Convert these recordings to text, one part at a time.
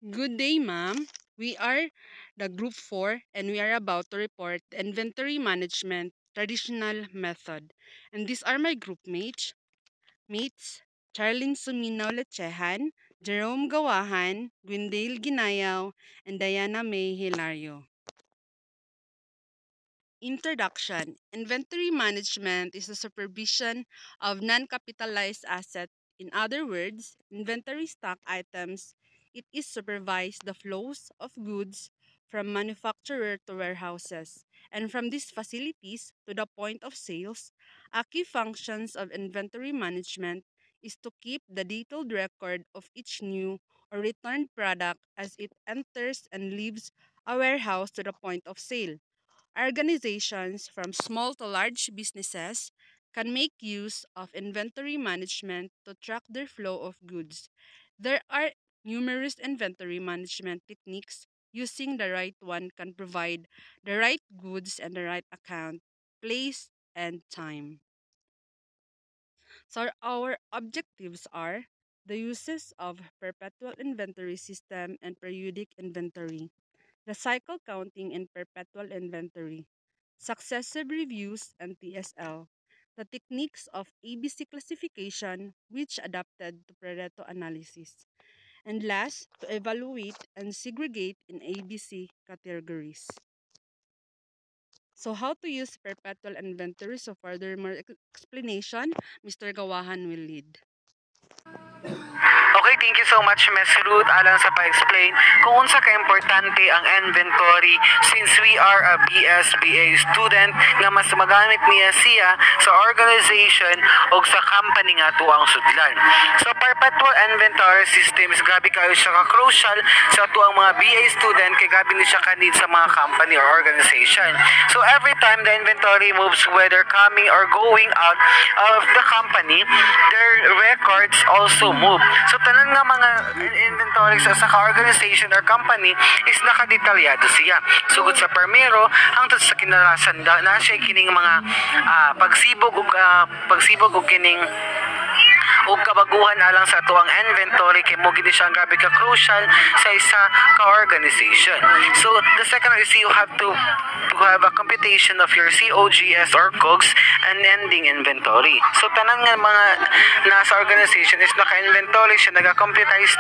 Good day, ma'am. We are the Group 4 and we are about to report the inventory management traditional method. And these are my group mates Charlene Suminaw Lechehan, Jerome Gawahan, Gwendale Ginayaw, and Diana May Hilario. Introduction. Inventory management is the supervision of non-capitalized assets. In other words, inventory stock items. It is supervise the flows of goods from manufacturer to warehouses and from these facilities to the point of sales. A key functions of inventory management is to keep the detailed record of each new or returned product as it enters and leaves a warehouse to the point of sale. Organizations from small to large businesses can make use of inventory management to track their flow of goods. There are numerous inventory management techniques. Using the right one can provide the right goods and the right account, place, and time. So our objectives are the uses of perpetual inventory system and periodic inventory, the cycle counting and perpetual inventory, successive reviews and TSL, the techniques of ABC classification which adapted to Pareto analysis, and last, to evaluate and segregate in ABC categories. So how to use perpetual inventory? So further more explanation, Mr. Gawahan will lead. Okay, thank you so much, Ms. Ruth, alang sa pa-explain kung unsa ka importante ang inventory since we are a BSBA student nga mas magamit niya siya sa organization o sa company nga tuang sudlan. So, perpetual inventory system is grabe kayo siya ka-crucial sa tuang mga BA student kay grabe ni siya ka-need sa mga company or organization. So, every time the inventory moves, whether coming or going out of the company, their records also move. So tanan nga mga inventory sa ka-organization or company is nakadetalyado siya. Sugod sa permero hangtod sa kinalasan na siya kining mga pagsibog ug kining ug kabaguhan alang sa tuang inventory kay mo gid siya grabe ka crucial sa isa ka organization. So the second is you have to have a computation of your COGS or COGS and ending inventory. So tanan nga mga nasa organization is naka-inventory siya naka-computize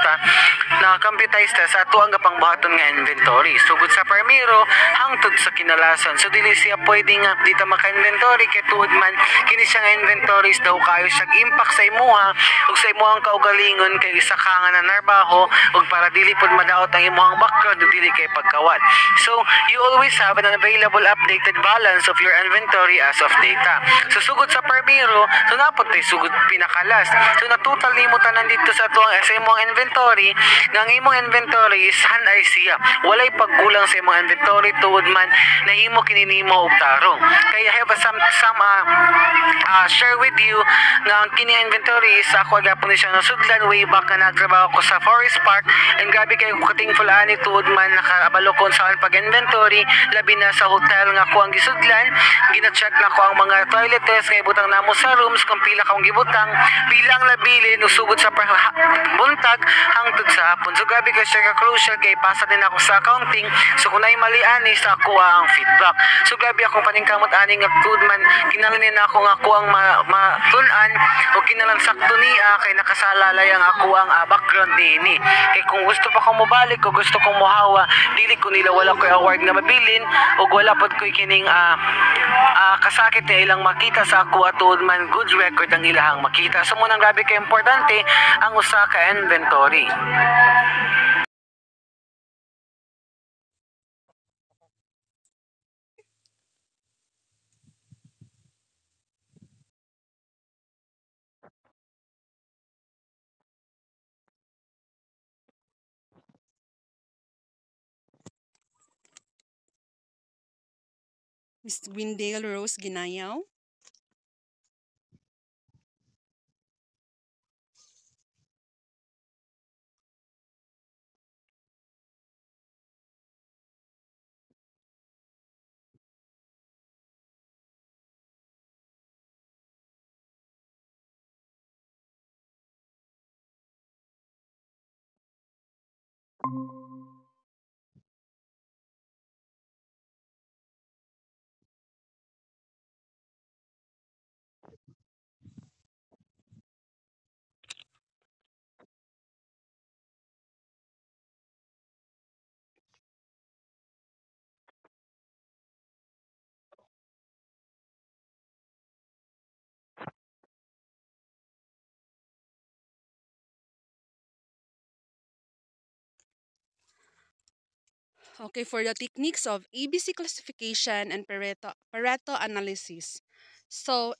ta sa tuang pangbuhaton nga inventory. Sugod sa permiro hangtod sa kinalasan. So dili siya pwede nga dita maka-inventory kay tuod man kini siya nga inventories daw kayo siya impact sa imuha ug sa imuhang kaugalingon kay isa ka nga nanarbaho ug para dili pud madaot ang imuhang background ug dili kay pagkawat. So you always have an available updated balance of your inventory as of data. So sugod sa permiro, so napod tay sugod pinakalas. So na-total nimo tanan dito sa tuang sa imong inventory nga ang imong inventory is hanay siya. Walay pagkulang sa imong inventory tuod man nahimo kini nimo og tarong. Kaya have some share with you nga ang kini inventory is ako gapon siya nga sudlan way back na nagtrabaho ko sa Forest Park and grabe kay ko katingful ani tuod man nakaabalo ko sa pag inventory labi na sa hotel nga ko ang gisudlan gina-check na ko ang mga toiletries nga ibutang namo sa rooms kung pila ka ang gibutang bilang labilin usugod sa buntag hangtod sa hapon. So grabe kay siya ka crucial kay pasa din ako sa accounting so kung nay mali ani sa ako ang feedback. So grabe akong paningkamot ani nga tuod man kinahanglan na ako nga ako ang matun-an o kinalang sakto niya kay nakasalalay ang ako ang background ni kay kung gusto pa ko mobalik o gusto kong mohawa dili ko nila wala ko award nga mabilin o wala pod ko kining kasakit na ilang makita sa ako at tuod man good record ang ilahang makita. So munang grabe kay importante ang usa ka inventory. Ms. Gwendale Rose Ginayaw. Okay, for the techniques of ABC classification and Pareto analysis. So,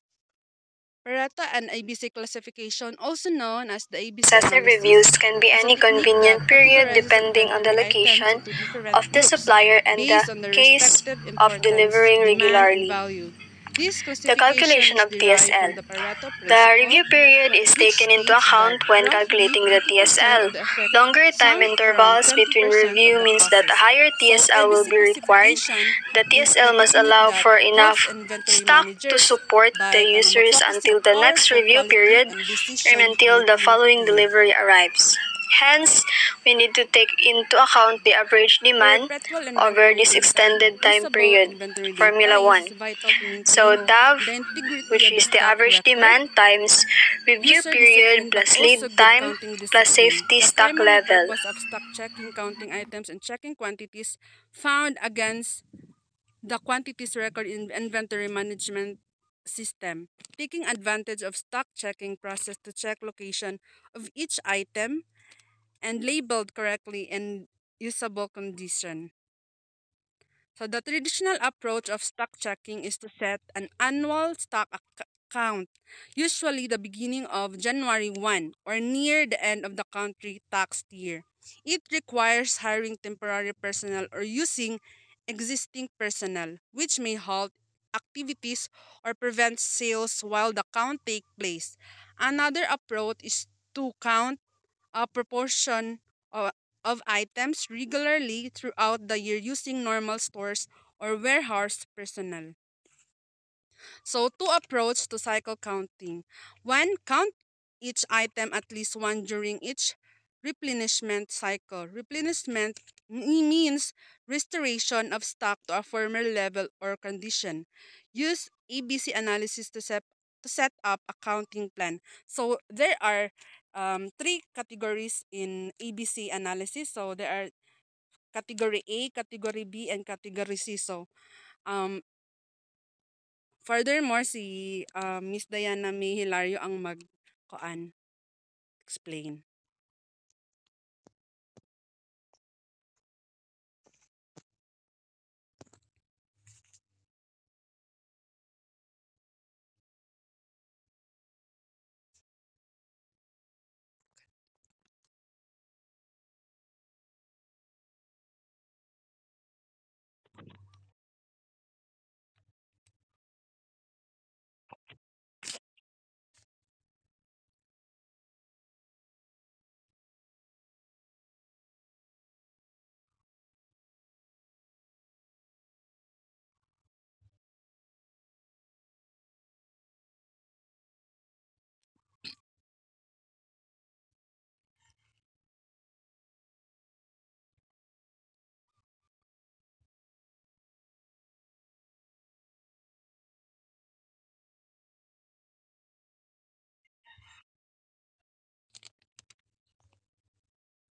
Pareto and ABC classification, also known as the ABC Successive reviews analysis, can be is a any technique that convenient period categorizes depending on the inventory items location into different of the groups supplier and the based on their case respective of importance, delivering demand, and regularly. value. This The classification calculation is of derived TSL. from the Pareto The principle, review period is which taken into states that account when roughly calculating the 80% TSL. of the effect Longer time sum from intervals between 20% of review the means that a causes. higher So, TSL will ABC be required. classification The is the TSL must technique allow that for helps enough inventory stock to managers support the by users focusing until the next powerful review quality period and and until the decision-making following tool. delivery arrives. Hence, we need to take into account the average demand Perpetual over inventory this data and extended time usable period. inventory data Formula 1. is vital to So maintain DAV, the integrity which of the is the stock average record, demand times review user period discipline, but plus lead also good time counting plus discipline. safety The stock primary level. purpose of stock checking, counting items, and checking quantities found against the quantities record in inventory management system, taking advantage of stock checking process to check location of each item and labeled correctly in usable condition. So the traditional approach of stock checking is to set an annual stock count, usually the beginning of January 1 or near the end of the country tax year. It requires hiring temporary personnel or using existing personnel, which may halt activities or prevent sales while the count take place. Another approach is to count a proportion of, of items regularly throughout the year using normal stores or warehouse personnel. So, two approach to cycle counting. One, count each item at least one during each replenishment cycle. Replenishment means restoration of stock to a former level or condition. Use ABC analysis to set up a counting plan. So, there are three categories in ABC analysis. So, there are category A, category B, and category C. So, um, furthermore, si Miss Diana May Hilario ang explain.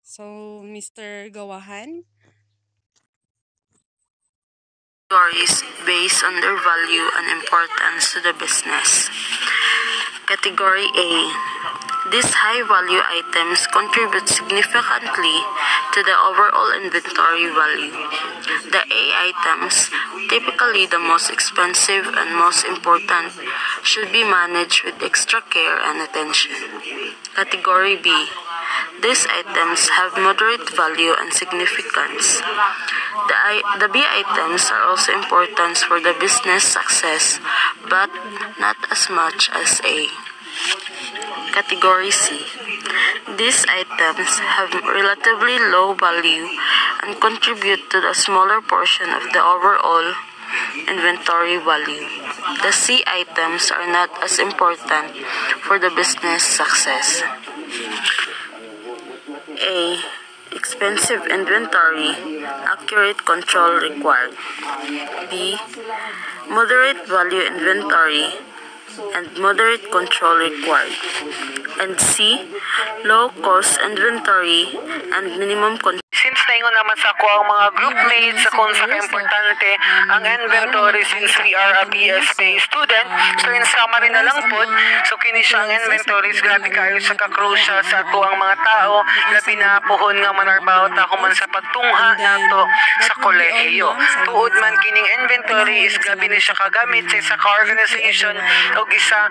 So, Mr. Gawahan, Categories based on their value and importance to the business. Category A. These high-value items contribute significantly to the overall inventory value. The A items, typically the most expensive and most important, should be managed with extra care and attention. Category B. These items have moderate value and significance. The B items are also important for the business success, but not as much as A. Category C. These items have relatively low value and contribute to the smaller portion of the overall inventory value. The C items are not as important for the business success. A. expensive inventory, accurate control required. B. Moderate value inventory and moderate control required. And C. Low cost inventory and minimum control. Since naingon naman sa ako ang mga groupmates sa kung sa importante ang inventory since we are a BSP student, so in summary na lang po, so kini siya ang inventories grabe kayo sa ka-crucial sa ato ang mga tao na pinapuhon nga manarbaho ta man sa pagtungha nato sa kolehiyo. Tuod man kining inventory is grabe ni siya kagamit sa isa ka-organization o isa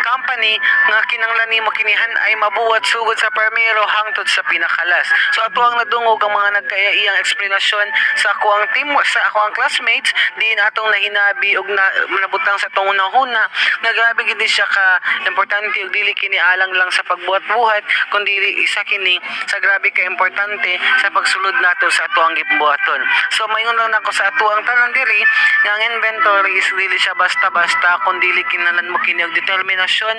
company nga kinanglan nimo kinihan ay mabuhat sugod sa permiro hangtod sa pinakalas. So ato ang nadungog ang mga nagkaya iyang eksplanasyon sa ako ang team sa ako ang classmates din atong nahinabi og nabutang sa tong una-una na grabe gid siya ka importante ug dili kini alang lang sa pagbuhat-buhat kundi isa kini sa grabe ka importante sa pagsulod nato sa ato ang gibuhaton. So mayon lang nako sa ato ang tanan diri nga ang inventory is dili siya basta-basta kundi dili kinahanglan mo kini og determinasyon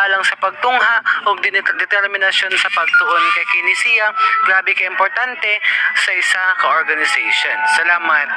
alang sa pagtungha ug determinasyon sa pagtuon kay kini siya grabe ka importante sa isa ka organization. Salamat.